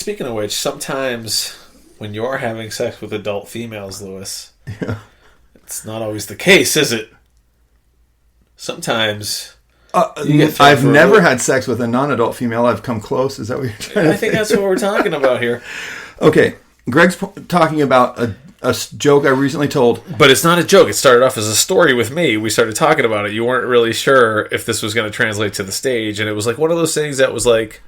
Speaking of which, sometimes when you're having sex with adult females, Lewis, it's not always the case, is it? Sometimes I've never had sex with a non-adult female. I've come close. Is that what you're trying to say? I think that's what we're talking about here. Okay, Greg's talking about a joke I recently told. But it's not a joke. It started off as a story with me. We started talking about it. You weren't really sure if this was going to translate to the stage. And it was like one of those things that was like,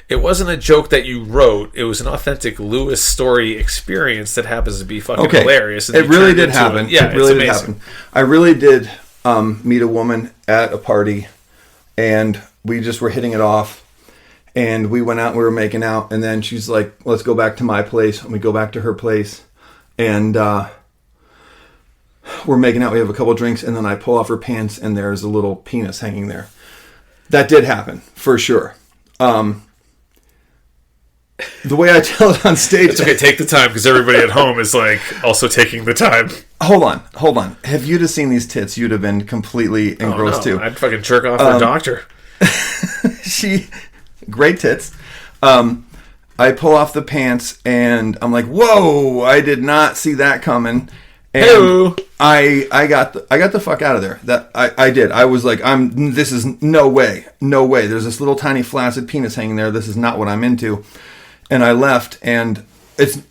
it wasn't a joke that you wrote. It was an authentic Lewis story experience that happens to be fucking hilarious. And it really did happen. Yeah, it really did happen. I really did meet a woman at a party, and we just were hitting it off. And we went out and we were making out. And then she's like, let's go back to my place. And we go back to her place. And we're making out. We have a couple drinks. And then I pull off her pants, and there's a little penis hanging there. That did happen, for sure. The way I tell it on stage... It's okay, take the time, because everybody at home is like also taking the time. Hold on. Have you just seen these tits, you'd have been completely engrossed too. I'd fucking jerk off her doctor. Great tits. I pull off the pants, and I'm like, whoa, I did not see that coming. And Hey-o. I got the fuck out of there. That I did. I was like, this is no way. There's this little tiny flaccid penis hanging there. This is not what I'm into. And I left, and it's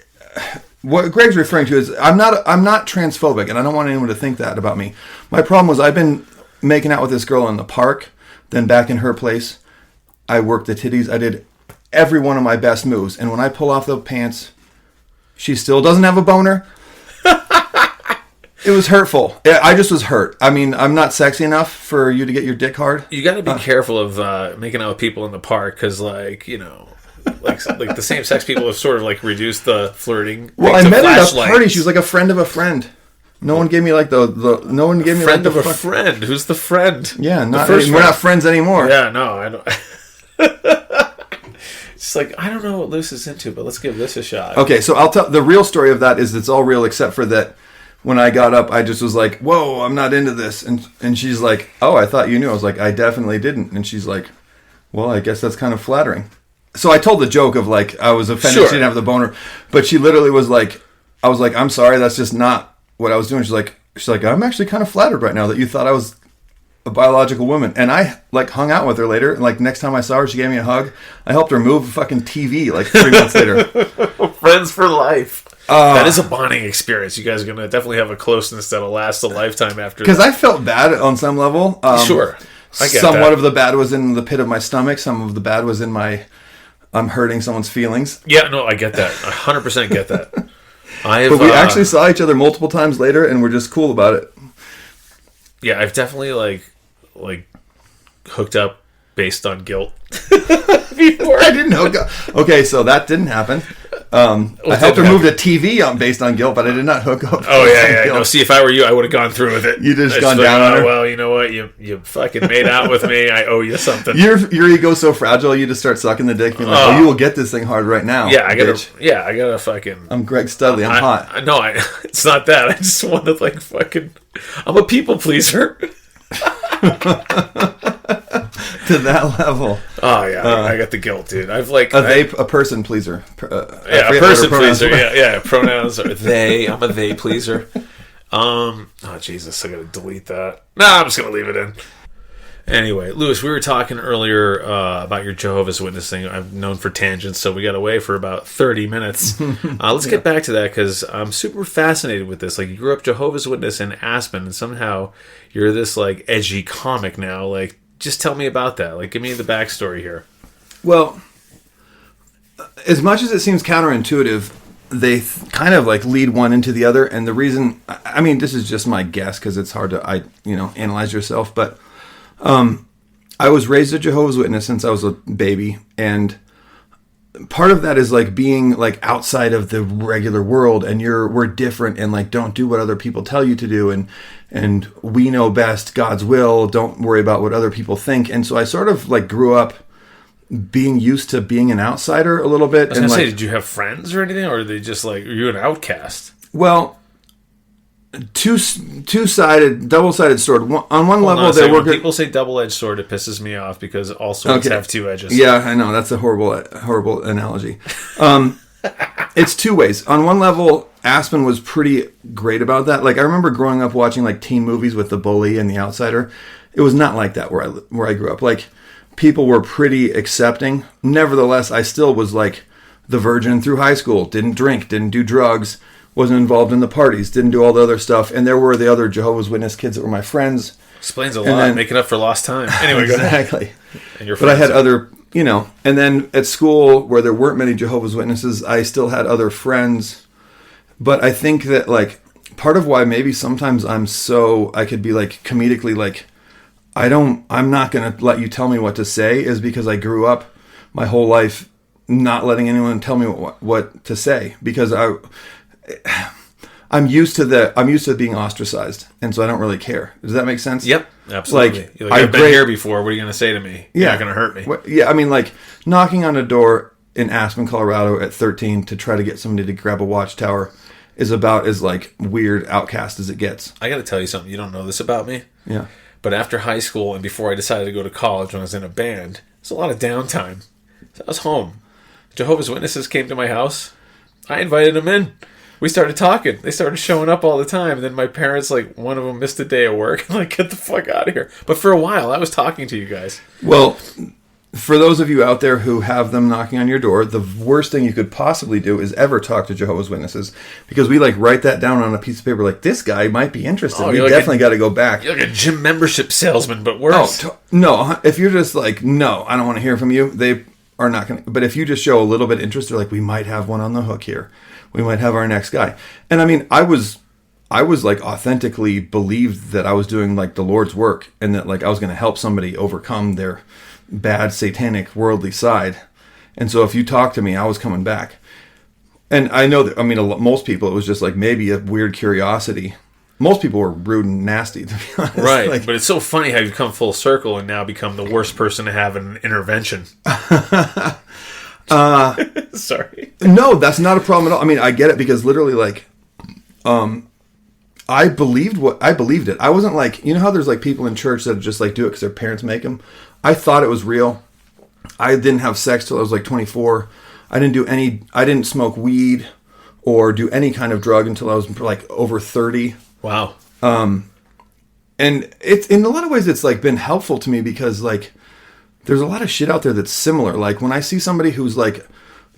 what Greg's referring to is I'm not transphobic, and I don't want anyone to think that about me. My problem was I've been making out with this girl in the park, then back in her place. I worked the titties. I did every one of my best moves, and when I pull off the pants, she still doesn't have a boner. It was hurtful. I just was hurt. I mean, I'm not sexy enough for you to get your dick hard. You got to be careful of making out with people in the park, because, like, you know, like the same-sex people have sort of like reduced the flirting. Well, I met her at a party. She was like a friend of a friend. No one gave me like no one gave me friend like of a friend. Who's the friend? Yeah, we're not friends anymore. Yeah, no, I don't. It's like, I don't know what Luce is into, but let's give this a shot. Okay, so I'll tell the real story of that is it's all real except for that when I got up, I just was like, whoa, I'm not into this. And she's like, oh, I thought you knew. I was like, I definitely didn't. And she's like, well, I guess that's kind of flattering. So I told the joke of like, I was offended she didn't have the boner. But she literally was like, I was like, I'm sorry, that's just not what I was doing. She's like, I'm actually kind of flattered right now that you thought I was a biological woman. And I like hung out with her later. And like next time I saw her, she gave me a hug. I helped her move a fucking TV like 3 months later. Friends for life. That is a bonding experience. You guys are going to definitely have a closeness that'll last a lifetime after that. Because I felt bad on some level. Sure. I get somewhat that. of the bad was in the pit of my stomach. Some of the bad was in I'm hurting someone's feelings. Yeah, no, I get that. 100% get that. But we actually saw each other multiple times later, and we're just cool about it. Yeah, I've definitely like hooked up based on guilt before. I didn't hook up. Okay, so that didn't happen. I helped her move the TV based on guilt, but I did not hook up. Oh yeah. No, see, if I were you, I would have gone through with it. You just gone down on her. Well, you know what? You fucking made out with me. I owe you something. Your ego's so fragile. You just start sucking the dick. Being like, you will get this thing hard right now. Yeah, I gotta fucking. I'm Greg Studley. I'm hot. No, it's not that. I just want to like fucking. I'm a people pleaser. To that level. Oh yeah, I got the guilt, dude. I've like a person pleaser. A person pleaser. Yeah. Pronouns are they. I'm a they pleaser. Oh Jesus, I gotta delete that. Nah, I'm just gonna leave it in. Anyway, Lewis, we were talking earlier about your Jehovah's Witness thing. I've known for tangents, so we got away for about 30 minutes. Let's get back to that, because I'm super fascinated with this. Like, you grew up Jehovah's Witness in Aspen, and somehow you're this like edgy comic now. Like, just tell me about that. Like, give me the backstory here. Well, as much as it seems counterintuitive, they kind of like lead one into the other. And the reason, I mean, this is just my guess because it's hard to, analyze yourself. But I was raised a Jehovah's Witness since I was a baby. And part of that is like being like outside of the regular world, and we're different, and like don't do what other people tell you to do, and we know best, God's will, don't worry about what other people think. And so I sort of like grew up being used to being an outsider a little bit. I was gonna say, did you have friends or anything, or are they just like, are you an outcast? Well, two-sided, double-sided sword. On one level, they were. When people say double-edged sword, it pisses me off because all swords have two edges. Yeah, I know. That's a horrible analogy. It's two ways. On one level, Aspen was pretty great about that. Like, I remember growing up watching like teen movies with The Bully and The Outsider. It was not like that where I grew up. Like, people were pretty accepting. Nevertheless, I still was like the virgin through high school. Didn't drink, didn't do drugs, wasn't involved in the parties, didn't do all the other stuff. And there were the other Jehovah's Witness kids that were my friends. Explains a lot, making up for lost time. Anyway, exactly. And your but I had other, and then at school where there weren't many Jehovah's Witnesses, I still had other friends. But I think that, like, part of why maybe sometimes I could be like comedically like, I'm not going to let you tell me what to say is because I grew up my whole life not letting anyone tell me what to say because I'm used to being ostracized, and so I don't really care. Does that make sense? Yep, absolutely. Like, I've been here before. What are you going to say to me? You're not going to hurt me. Yeah, I mean, like, knocking on a door in Aspen, Colorado at 13 to try to get somebody to grab a watchtower is about as, like, weird outcast as it gets. I got to tell you something. You don't know this about me. Yeah. But after high school and before I decided to go to college when I was in a band, there's a lot of downtime. So I was home. Jehovah's Witnesses came to my house. I invited them in. We started talking. They started showing up all the time. And then my parents, like, one of them missed a day of work. I'm like, get the fuck out of here. But for a while, I was talking to you guys. Well, for those of you out there who have them knocking on your door, the worst thing you could possibly do is ever talk to Jehovah's Witnesses. Because we, like, write that down on a piece of paper, like, this guy might be interested. We definitely got to go back. You're like a gym membership salesman, but worse. No, if you're just like, no, I don't want to hear from you, they are not going to. But if you just show a little bit of interest, they're like, we might have one on the hook here. We might have our next guy. And I mean, I was like authentically believed that I was doing like the Lord's work and that like I was going to help somebody overcome their bad satanic worldly side. And so if you talk to me, I was coming back. And I know that, I mean, most people, it was just like maybe a weird curiosity. Most people were rude and nasty, to be honest. Right, like, but it's so funny how you've come full circle and now become the worst person to have an intervention. Sorry. No, that's not a problem at all. I mean, I get it because literally, like, I believed it. I wasn't like, you know how there's like people in church that just like do it because their parents make them. I thought it was real. I didn't have sex till I was like 24. I didn't smoke weed or do any kind of drug until I was like over 30. Wow. And it's in a lot of ways it's like been helpful to me because like there's a lot of shit out there that's similar. Like when I see somebody who's like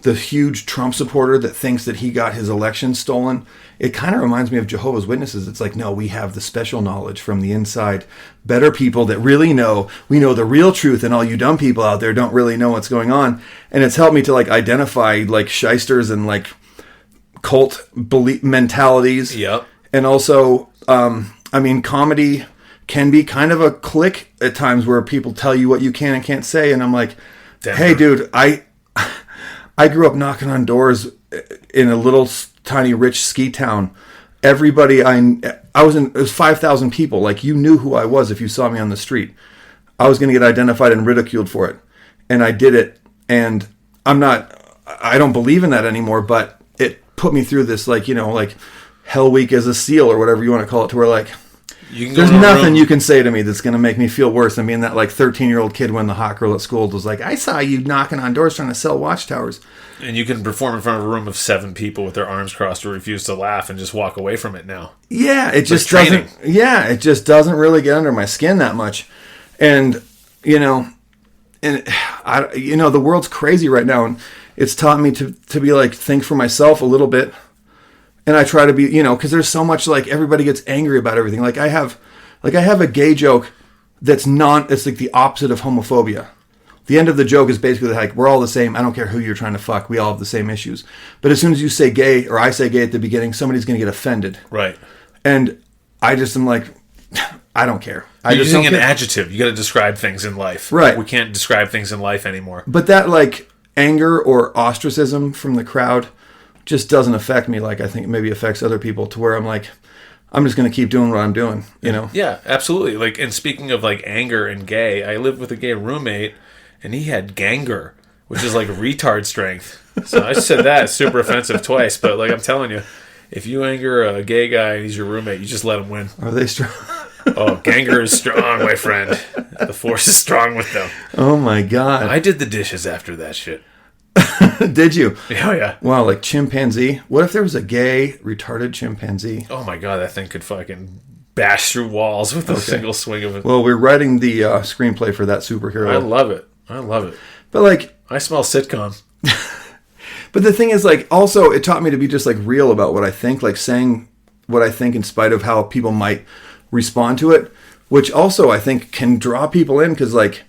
the huge Trump supporter that thinks that he got his election stolen, it kind of reminds me of Jehovah's Witnesses. It's like, no, we have the special knowledge from the inside. Better people that really know. We know the real truth, and all you dumb people out there don't really know what's going on. And it's helped me to like identify like shysters and like cult belief mentalities. Yep. And also, I mean, comedy can be kind of a clique at times where people tell you what you can and can't say. And I'm like, hey, dude, I grew up knocking on doors in a little tiny rich ski town. Everybody it was 5,000 people. Like, you knew who I was if you saw me on the street. I was going to get identified and ridiculed for it. And I did it. And I don't believe in that anymore, but it put me through this, like, you know, like Hell Week as a SEAL or whatever you want to call it, to where like, there's nothing you can say to me that's going to make me feel worse than being that like 13-year-old kid when the hot girl at school was like, I saw you knocking on doors trying to sell watchtowers. And you can perform in front of a room of 7 people with their arms crossed who refuse to laugh and just walk away from it now. Yeah, it just doesn't. Yeah, it just doesn't really get under my skin that much. And you know, the world's crazy right now, and it's taught me to be like, think for myself a little bit. And I try to be, you know, because there's so much, like, everybody gets angry about everything. Like I have a gay joke it's like the opposite of homophobia. The end of the joke is basically like, we're all the same. I don't care who you're trying to fuck. We all have the same issues. But as soon as you say gay, or I say gay at the beginning, somebody's going to get offended. Right. And I just am like, I don't care. You're using an adjective. You got to describe things in life. Right. We can't describe things in life anymore. But that, like, anger or ostracism from the crowd just doesn't affect me like I think it maybe affects other people, to where I'm like, I'm just going to keep doing what I'm doing, you know? Yeah, absolutely. Like, and speaking of like anger and gay, I lived with a gay roommate and he had ganger, which is like retard strength. So I said that, it's super offensive twice, but like I'm telling you, If you anger a gay guy and he's your roommate, you just let him win. Are they strong? Oh, Ganger is strong, my friend. The force is strong with them. Oh my God. I did the dishes after that shit. Did you? Oh, yeah. Wow, like chimpanzee? What if there was a gay, retarded chimpanzee? Oh my God, that thing could fucking bash through walls with a single swing of it. Well, we're writing the screenplay for that superhero. I love it. I love it. But like... I smell sitcom. But the thing is, like, also, it taught me to be just, like, real about what I think, like, saying what I think in spite of how people might respond to it, which also, I think, can draw people in, because, like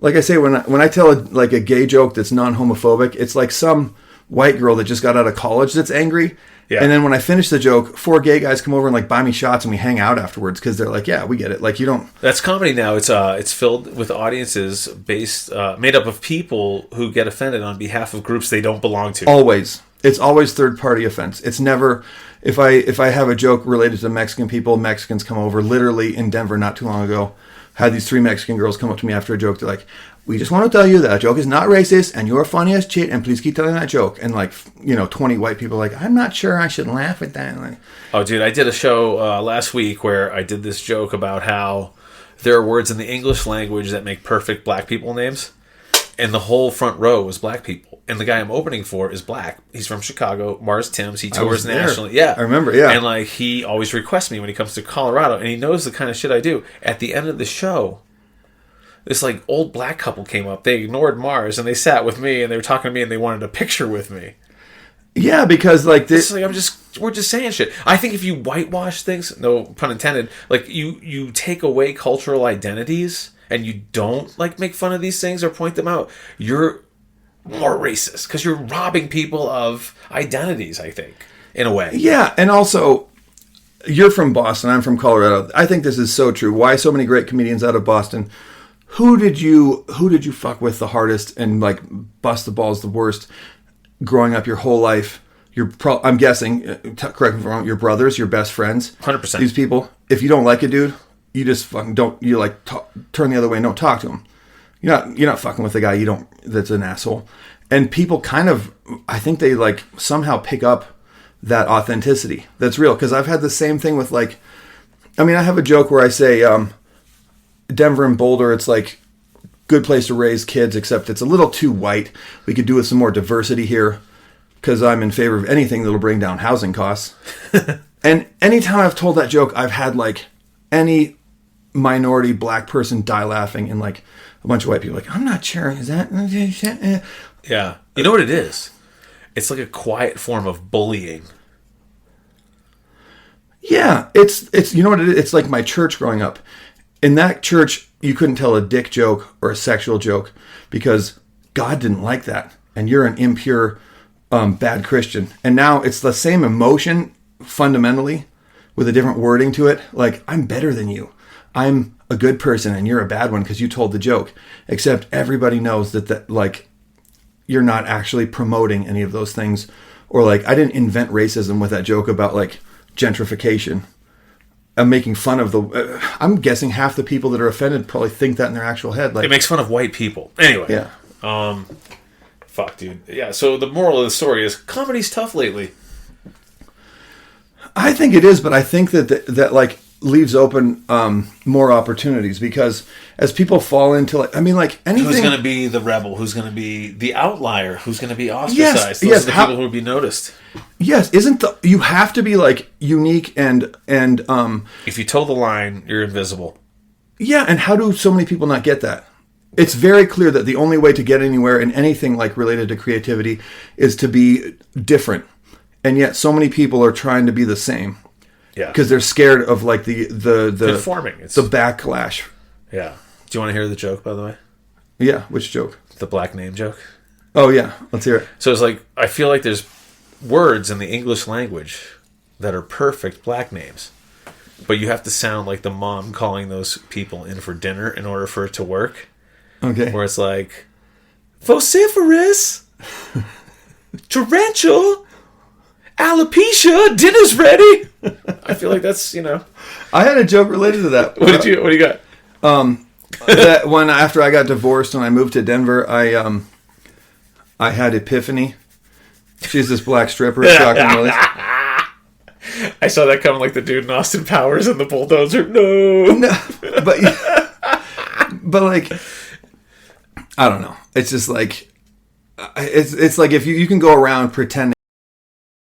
I say, when I tell, a gay joke that's non-homophobic, it's like some white girl that just got out of college that's angry, and then when I finish the joke, 4 gay guys come over and, like, buy me shots, and we hang out afterwards, because they're like, yeah, we get it. Like, you don't... That's comedy now. It's filled with audiences made up of people who get offended on behalf of groups they don't belong to. Always. It's always third-party offense. It's never... If I have a joke related to Mexican people, Mexicans come over. Literally, in Denver not too long ago, had these 3 Mexican girls come up to me after a joke. They're like, we just want to tell you that joke is not racist, and you're funny as shit, and please keep telling that joke. And, 20 white people are like, I'm not sure I should laugh at that. Like, oh, dude, I did a show last week where I did this joke about how there are words in the English language that make perfect black people names, and the whole front row was black people. And the guy I'm opening for is black. He's from Chicago, Mars Timms. He tours nationally. Yeah. I remember, yeah. And, he always requests me when he comes to Colorado, and he knows the kind of shit I do. At the end of the show... This old black couple came up. They ignored Mars and they sat with me and they were talking to me and they wanted a picture with me. Yeah, because we're just saying shit. I think if you whitewash things, no pun intended, you take away cultural identities and you don't make fun of these things or point them out, you're more racist because you're robbing people of identities, I think, in a way. Yeah, and also you're from Boston, I'm from Colorado. I think this is so true. Why so many great comedians out of Boston? Who did you fuck with the hardest and bust the balls the worst growing up your whole life? I'm guessing, correct me if I'm wrong, your brothers, your best friends. 100%. These people, if you don't like a dude, you just fucking don't, turn the other way and don't talk to him. You're not fucking with a guy that's an asshole. And people kind of, I think they somehow pick up that authenticity that's real. Because I've had the same thing with I have a joke where I say, Denver and Boulder, it's good place to raise kids, except it's a little too white. We could do with some more diversity here, because I'm in favor of anything that'll bring down housing costs. And anytime I've told that joke, I've had any minority black person die laughing, and a bunch of white people I'm not sure, is that... Yeah. You know what it is? It's a quiet form of bullying. Yeah, it's you know what it is? It's like my church growing up. In that church, you couldn't tell a dick joke or a sexual joke because God didn't like that. And you're an impure, bad Christian. And now it's the same emotion fundamentally with a different wording to it. I'm better than you. I'm a good person and you're a bad one because you told the joke. Except everybody knows that you're not actually promoting any of those things. Or I didn't invent racism with that joke about gentrification. I'm making fun of I'm guessing half the people that are offended probably think that in their actual head. It makes fun of white people. Anyway. Yeah. Fuck, dude. Yeah, so the moral of the story is comedy's tough lately. I think it is, but I think that leaves open more opportunities because as people fall into anything. Who's going to be the rebel? Who's going to be the outlier? Who's going to be ostracized? Those are the people who will be noticed. Yes, you have to be unique and if you toe the line, you're invisible. Yeah, and how do so many people not get that? It's very clear that the only way to get anywhere in anything related to creativity is to be different. And yet so many people are trying to be the same. Yeah. Because they're scared of the conforming. The backlash. Yeah. Do you want to hear the joke, by the way? Yeah, which joke? The black name joke. Oh yeah, let's hear it. So it's I feel like there's words in the English language that are perfect black names, but you have to sound like the mom calling those people in for dinner in order for it to work. Okay. Where it's vociferous, torrential, alopecia, dinner's ready. I feel like that's, I had a joke related to that. What do you got? That when after I got divorced and I moved to Denver, I had Epiphany. She's this black stripper. I saw that coming like the dude in Austin Powers and the bulldozer. No, but like, I don't know. It's just like, it's like if you can go around pretending